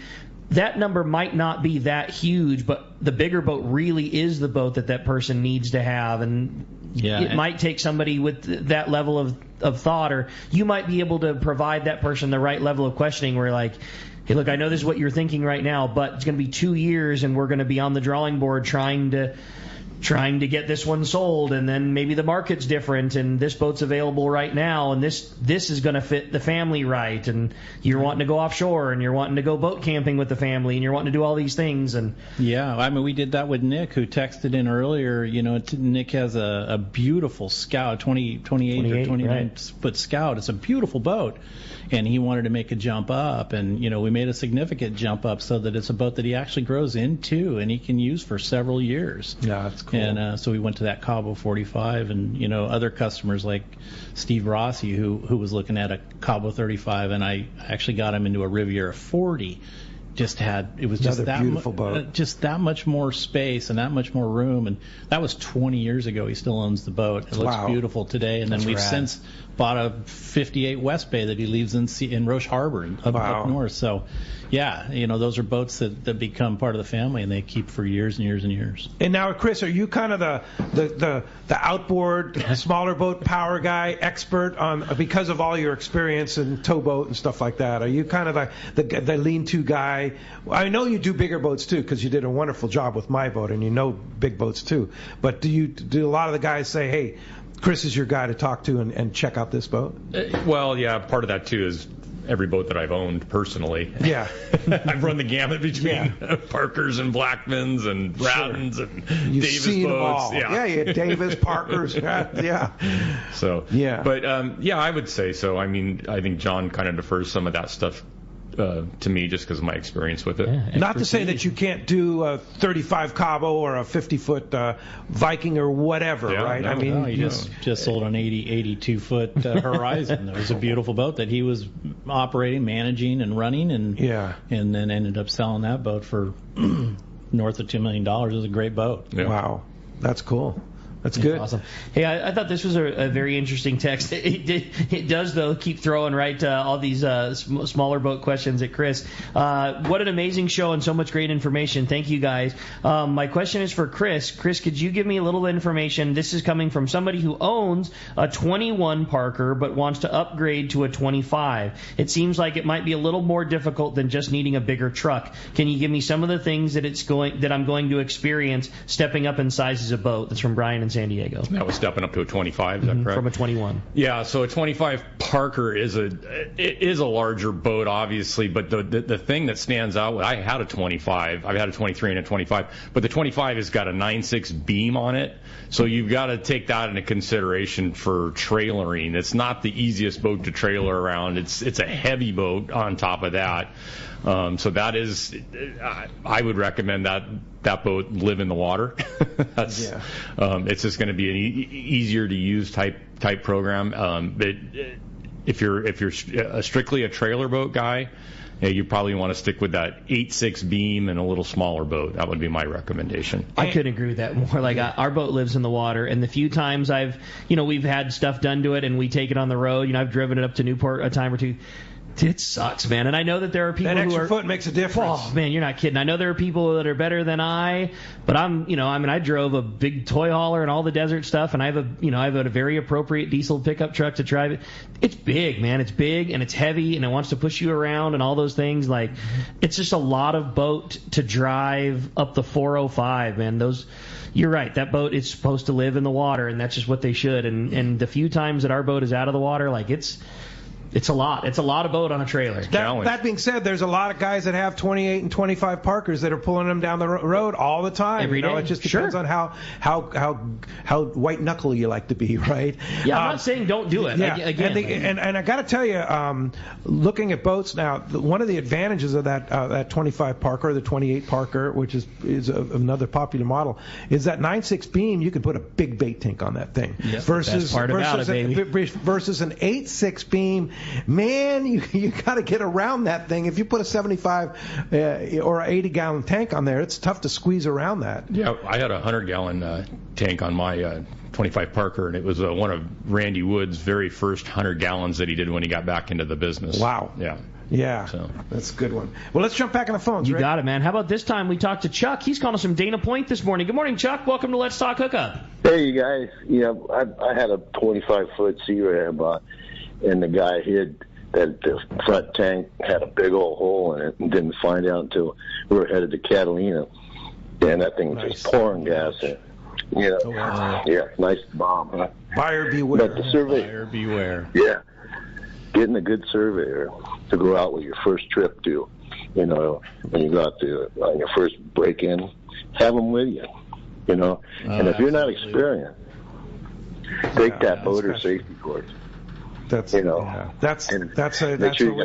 that number might not be that huge, but the bigger boat really is the boat that person needs to have, and it might take somebody with that level of thought, or you might be able to provide that person the right level of questioning where, like, hey, look, I know this is what you're thinking right now, but it's going to be 2 years, and we're going to be on the drawing board trying to get this one sold, and then maybe the market's different, and this boat's available right now, and this is going to fit the family right, and you're wanting to go offshore, and you're wanting to go boat camping with the family, and you're wanting to do all these things. And yeah, I mean, we did that with Nick, who texted in earlier. Nick has a beautiful Scout, 28 or 29-foot Scout. It's a beautiful boat. And he wanted to make a jump up, and we made a significant jump up so that it's a boat that he actually grows into and he can use for several years. Yeah, that's cool. And so we went to that Cabo 45, and other customers like Steve Rossi, who was looking at a Cabo 35, and I actually got him into a Riviera 40. It was just that beautiful boat. Just that much more space and that much more room, and that was 20 years ago. He still owns the boat. It looks beautiful today, and then we've since bought a 58 West Bay that he leaves in Roche Harbor up north. So, yeah, those are boats that become part of the family, and they keep for years and years and years. And now, Chris, are you kind of the outboard, smaller boat power guy, expert on, because of all your experience in towboat and stuff like that? Are you kind of the lean-to guy? I know you do bigger boats too, because you did a wonderful job with my boat, and you know big boats too. But do a lot of the guys say, hey, Chris is your guy to talk to and check out this boat? Well, yeah, part of that too is every boat that I've owned personally. Yeah. I've run the gamut between Parkers and Blackmans and Rattons and You've Davis seen boats. Them all. Yeah, you had Davis, Parkers. Yeah. So, but I would say so. I mean, I think John kind of defers some of that stuff to me just because of my experience with it. Yeah, not to say that you can't do a 35 Cabo or a 50-foot Viking or whatever, right? I mean, he just sold an 82-foot Horizon. It was a beautiful boat that he was operating, managing, and running, and then ended up selling that boat for north of $2 million. It was a great boat. Yeah. Wow, that's cool. That's good. Awesome. Hey, I thought this was a very interesting text. It does, though, keep throwing all these smaller boat questions at Chris. What an amazing show and so much great information. Thank you, guys. My question is for Chris. Chris, could you give me a little information? This is coming from somebody who owns a 21 Parker but wants to upgrade to a 25. It seems like it might be a little more difficult than just needing a bigger truck. Can you give me some of the things that I'm going to experience stepping up in sizes of boat? That's from Brian in San Diego. That was stepping up to a 25, is that correct? From a 21. Yeah, so a 25 Parker is a larger boat, obviously, but the thing that stands out, I had a 25, I've had a 23 and a 25, but the 25 has got a 9.6 beam on it, so you've got to take that into consideration for trailering. It's not the easiest boat to trailer around. It's a heavy boat on top of that. So that is, I would recommend that boat live in the water. It's just going to be an easier to use type program. But if you're strictly a trailer boat guy, you probably want to stick with that 8.6 beam and a little smaller boat. That would be my recommendation. I couldn't agree with that more. Like our boat lives in the water, and the few times we've had stuff done to it and we take it on the road. I've driven it up to Newport a time or two. It sucks, man. And I know that there are people that extra who are... foot makes a difference. Oh, man, you're not kidding. I know there are people that are better than I, but I drove a big toy hauler and all the desert stuff, and I have a very appropriate diesel pickup truck to drive it. It's big, man. It's big, and it's heavy, and it wants to push you around and all those things. Like, it's just a lot of boat to drive up the 405, man. You're right. That boat is supposed to live in the water, and that's just what they should. And the few times that our boat is out of the water, like, it's a lot. It's a lot of boat on a trailer. That being said, there's a lot of guys that have 28 and 25 Parkers that are pulling them down the road all the time. Every day. It just depends on how white knuckle you like to be, right? Yeah, I'm not saying don't do it. Yeah, Again, and I got to tell you, looking at boats now, one of the advantages of that 25 Parker, the 28 Parker, which is another popular model, is that 9.6 beam. You can put a big bait tank on that thing. Yep, versus an 8.6 beam. Man, you got to get around that thing. If you put a 75 or 80-gallon tank on there, it's tough to squeeze around that. Yeah, I had a 100-gallon tank on my 25 Parker, and it was one of Randy Wood's very first 100 gallons that he did when he got back into the business. Wow. Yeah, so that's a good one. Well, let's jump back on the phones. You got it, man. How about this time we talked to Chuck? He's calling us from Dana Point this morning. Good morning, Chuck. Welcome to Let's Talk Hookup. Hey, you guys. I had a 25-foot Sea Ray I bought, and the guy hid that the front tank had a big old hole in it and didn't find out until we were headed to Catalina. And that thing was just pouring gas in. Yeah, nice bomb, huh? Buyer beware. But the survey, Buyer beware. Yeah, getting a good surveyor to go out with your first trip to, when you go out to on your first break-in, have them with you, and if you're not experienced, take that boat or safety course. That's what we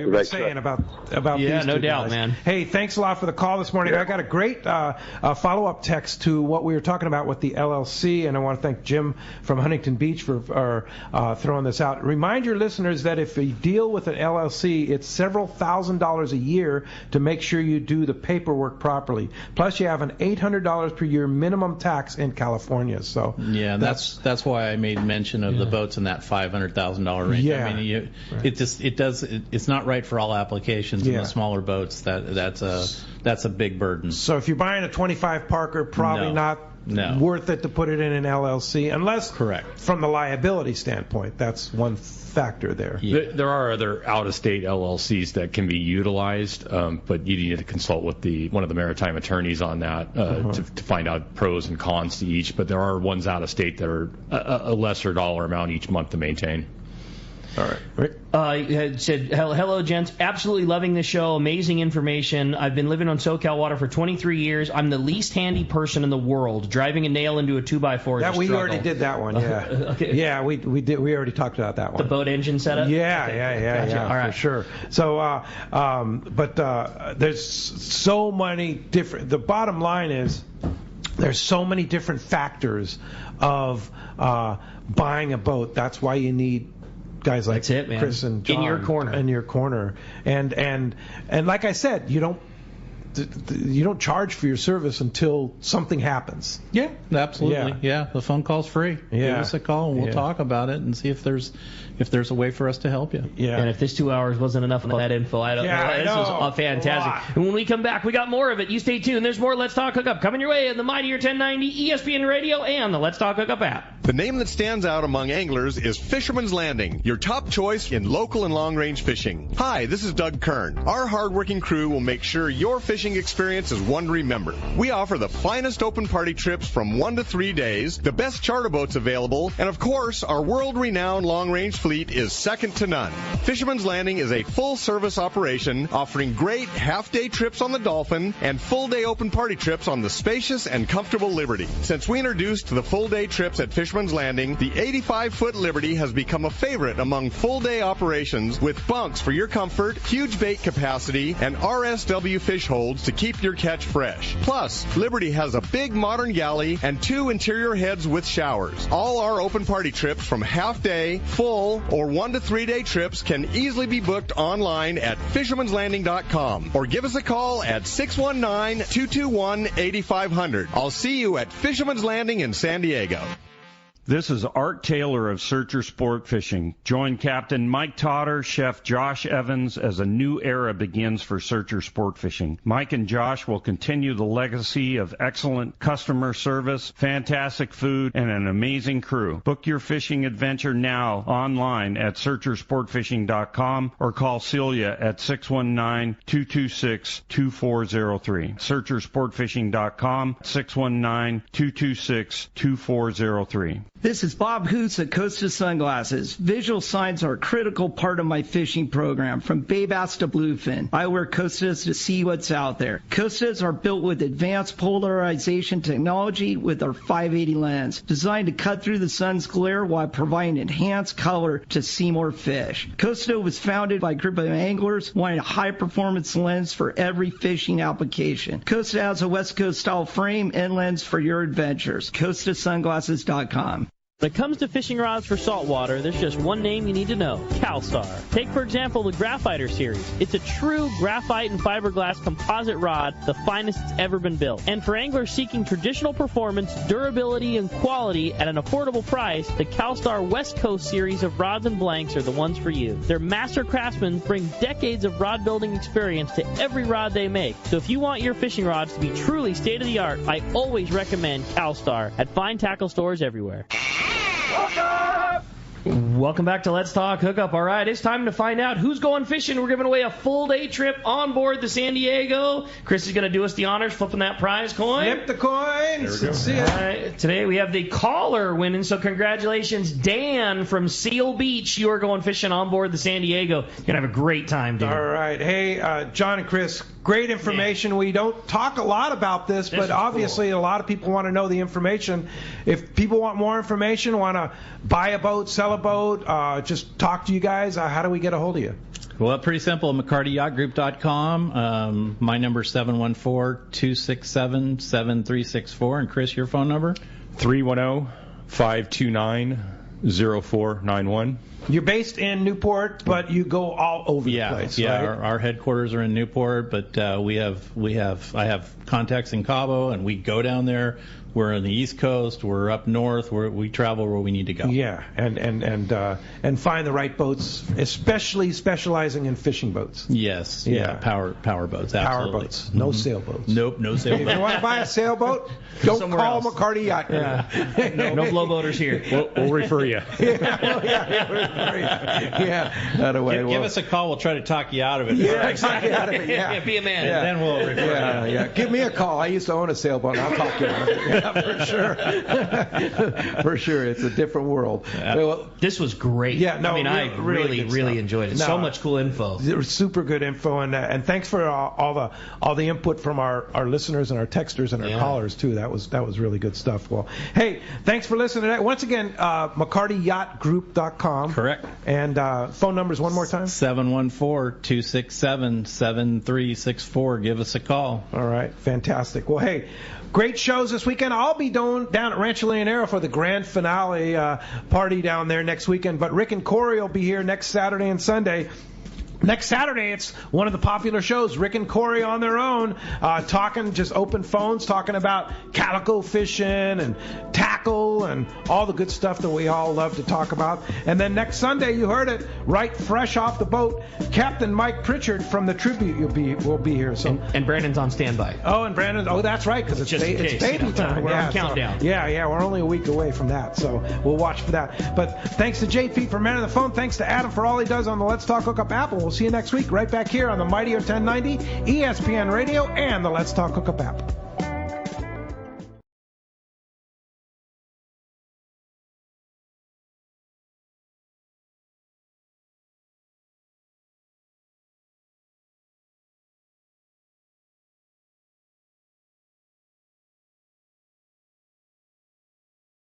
were saying about these no two doubt, guys. man. Hey, thanks a lot for the call this morning. I got a great follow-up text to what we were talking about with the LLC, and I want to thank Jim from Huntington Beach for throwing this out. Remind your listeners that if you deal with an LLC, it's several $1,000s a year to make sure you do the paperwork properly. Plus, you have an $800 per year minimum tax in California. So yeah, that's why I made mention of the boats in that $500,000 range. Yeah. I mean, it's not right for all applications in the smaller boats. That's a big burden. So if you're buying a 25 Parker, probably not worth it to put it in an LLC, unless from the liability standpoint, that's one factor there. Yeah. There are other out-of-state LLCs that can be utilized, but you need to consult with one of the maritime attorneys on that to find out pros and cons to each. But there are ones out-of-state that are a lesser dollar amount each month to maintain. All right. Rick? Said, hello, gents. Absolutely loving this show. Amazing information. I've been living on SoCal water for 23 years. I'm the least handy person in the world. Driving a nail into a 2x4 is a we struggle. already did that one, yeah. Okay. Yeah, we did. We already talked about that one. The boat engine setup? Yeah, Gotcha. All right. for sure. So, but there's so many different... The bottom line is there's so many different factors of buying a boat. That's why you need guys like Chris and John in your corner. And like I said, you don't you don't charge for your service until something happens. Yeah, absolutely. Yeah, the phone call's free. Yeah. Give us a call and we'll talk about it and see if there's a way for us to help you. Yeah. And if this 2 hours wasn't enough of that info, I don't know. This was fantastic. And when we come back, we got more of it. You stay tuned. There's more Let's Talk Hookup coming your way in the Mightier 1090 ESPN Radio and the Let's Talk Hookup app. The name that stands out among anglers is Fisherman's Landing, your top choice in local and long-range fishing. Hi, this is Doug Kern. Our hard-working crew will make sure your fishing experience is one to remember. We offer the finest open party trips from 1 to 3 days, the best charter boats available, and of course, our world-renowned long-range fleet is second to none. Fisherman's Landing is a full-service operation offering great half-day trips on the Dolphin and full-day open party trips on the spacious and comfortable Liberty. Since we introduced the full-day trips at Fisherman's Landing, the 85-foot Liberty has become a favorite among full-day operations with bunks for your comfort, huge bait capacity, and RSW fish holds to keep your catch fresh. Plus, Liberty has a big modern galley and 2 interior heads with showers. All our open party trips from half-day, full, or 1 to 3 day trips can easily be booked online at fishermanslanding.com or give us a call at 619-221-8500. I'll see you at Fisherman's Landing in San Diego. This is Art Taylor of Searcher Sport Fishing. Join Captain Mike Totter, Chef Josh Evans as a new era begins for Searcher Sport Fishing. Mike and Josh will continue the legacy of excellent customer service, fantastic food, and an amazing crew. Book your fishing adventure now online at searchersportfishing.com or call Celia at 619-226-2403. Searchersportfishing.com, 619-226-2403. This is Bob Hoots at Costa Sunglasses. Visual signs are a critical part of my fishing program, from bay bass to bluefin. I wear Costas to see what's out there. Costas are built with advanced polarization technology with our 580 lens, designed to cut through the sun's glare while providing enhanced color to see more fish. Costa was founded by a group of anglers wanting a high-performance lens for every fishing application. Costa has a West Coast style frame and lens for your adventures. CostaSunglasses.com. When it comes to fishing rods for saltwater, there's just one name you need to know: CalStar. Take, for example, the Graphiter series. It's a true graphite and fiberglass composite rod, the finest it's ever been built. And for anglers seeking traditional performance, durability, and quality at an affordable price, the CalStar West Coast series of rods and blanks are the ones for you. Their master craftsmen bring decades of rod building experience to every rod they make. So if you want your fishing rods to be truly state-of-the-art, I always recommend CalStar at fine tackle stores everywhere. Welcome back to Let's Talk Hookup. All right, it's time to find out who's going fishing. We're giving away a full-day trip on board the San Diego. Chris is going to do us the honors, flipping that prize coin. Flip the coins. Let's see it. All right, today we have the caller winning, so congratulations, Dan from Seal Beach. You are going fishing on board the San Diego. You're going to have a great time, dude. All right. Hey, John and Chris, great information. Yeah. We don't talk a lot about this, but obviously a lot of people want to know the information. If people want more information, want to buy a boat, sell a boat, just talk to you guys, how do we get a hold of you? Well, pretty simple. McCartyYachtGroup.com. My number is 714-267-7364. And Chris, your phone number? 310-529-0491. You're based in Newport, but you go all over the place. Yeah, right? our headquarters are in Newport, but I have contacts in Cabo, and we go down there. We're on the East Coast. We're up north. We travel where we need to go. Yeah, and find the right boats, especially specializing in fishing boats. Yes. Yeah. Power boats. Absolutely. Power boats. No sailboats. Nope. No sailboats. If you want to buy a sailboat, don't somewhere call else. McCarty Yacht. Yeah. No blowboaters here. We'll refer you. Give us a call. We'll try to talk you out of it. Yeah, talk you out of it. Yeah. Be a man. And then we'll refer you. Yeah. Give me a call. I used to own a sailboat. I'll talk you out of it. Yeah, for sure. For sure. It's a different world. Well, this was great. Yeah, no, I really enjoyed it. So much cool info. It was super good info, and thanks for all the input from our listeners and our texters and our callers too. That was really good stuff. Well, hey, thanks for listening today. Once again, McCartyYachtGroup.com. Correct. And phone numbers one more time. 714-267-7364. Give us a call. All right, fantastic. Well, hey, great shows this weekend. I'll be down at Rancho Leonero for the grand finale party down there next weekend. But Rick and Corey will be here next Saturday and Sunday. Next Saturday, it's one of the popular shows, Rick and Corey on their own, talking, just open phones, talking about calico fishing and tackle and all the good stuff that we all love to talk about. And then next Sunday, you heard it, right fresh off the boat, Captain Mike Pritchard from the Tribute will be here. So and Brandon's on standby. Oh, and Brandon, that's right, because it's baby time. We're on countdown. Yeah, we're only a week away from that, so we'll watch for that. But thanks to JP for manning the phone. Thanks to Adam for all he does on the Let's Talk Hookup app. And we'll see you next week right back here on the Mightier 1090, ESPN Radio, and the Let's Talk Hookup app.